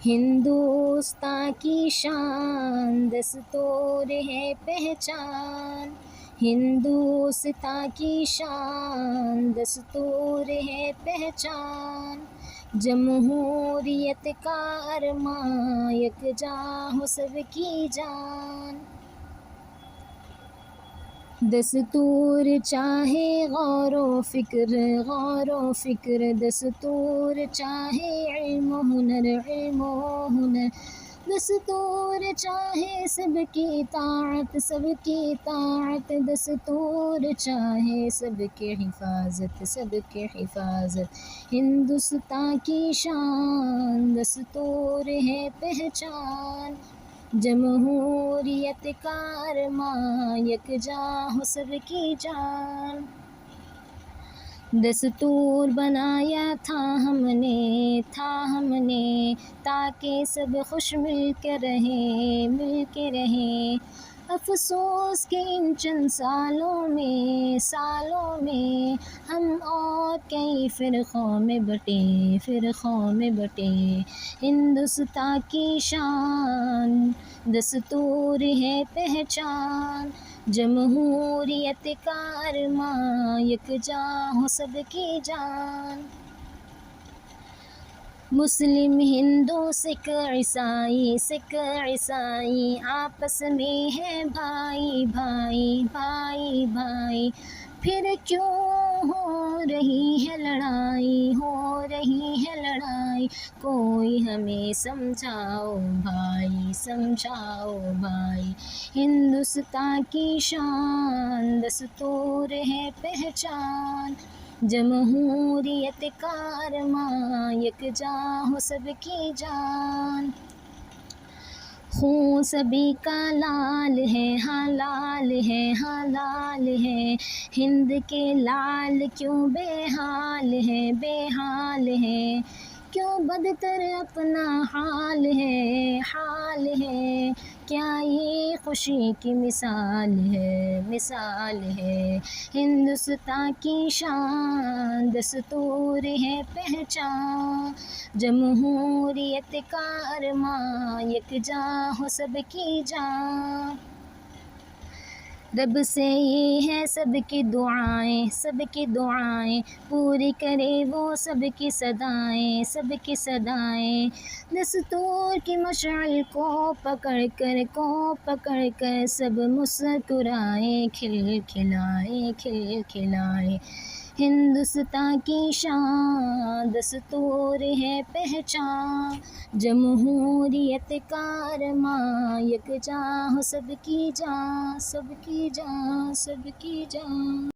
ہندوستاں کی شان دستور ہے پہچان، ہندوستاں کی شان دستور ہے پہچان، جمہوریت کا ارماں یکجاں ہو سب کی جان۔ دستور چاہے غور و فکر، غور و فکر، دستور چاہے علم و ہنر، علم و ہنر، دستور چاہے سب کی اطاعت، سب کی اطاعت، دستور چاہے سب کی حفاظت، سب کی حفاظت، ہندوستاں کی شان دستور ہے پہچان، جمہوریت کا ارماں یکجاں ہو سب کی جان۔ دستور بنایا تھا ہم نے تاکہ سب خوش مل کے رہیں، مل کے رہیں، افسوس کہ ان چند سالوں میں ہم اور کئی فرقوں میں بٹے، فرقوں میں بٹے، ہندوستاں کی شان دستور ہے پہچان، جمہوریت کا ارماں یکجاں ہو سب کی جان۔ مسلم ہندو سکھ عیسائی آپس میں ہے بھائی بھائی، بھائی بھائی، پھر کیوں ہو رہی ہے لڑائی، ہو رہی ہے لڑائی، کوئی ہمیں سمجھاؤ بھائی، سمجھاؤ بھائی، ہندوستاں کی شان دستور ہے پہچان، جمہوریت کا ارماں یکجاں ہو سب کی جان۔ خون سبھی کا لال ہے، ہاں لال ہے، ہاں لال ہے، ہند کے لال کیوں بے حال ہے، بے حال ہے، کیوں بدتر اپنا حال ہے، حال ہے، کیا یہ خوشی کی مثال ہے، مثال ہے، ہندوستاں کی شان دستور ہے پہچان، جمہوریت کا ارماں یکجاں ہو سب کی جان۔ رب سے یہ ہے سب کی دعائیں، سب کی دعائیں، پوری کرے وہ سب کی صدائیں، سب کی صدائیں، دستور کی مشعل کو پکڑ کر سب مسکرائیں، کھل کھلائیں، کھل کھلائیں، ہندوستاں کی شان دستور ہے پہچان، جمہوریت کا ارماں یکجاں ہو سب کی جان، سب کی جان، سب کی جان۔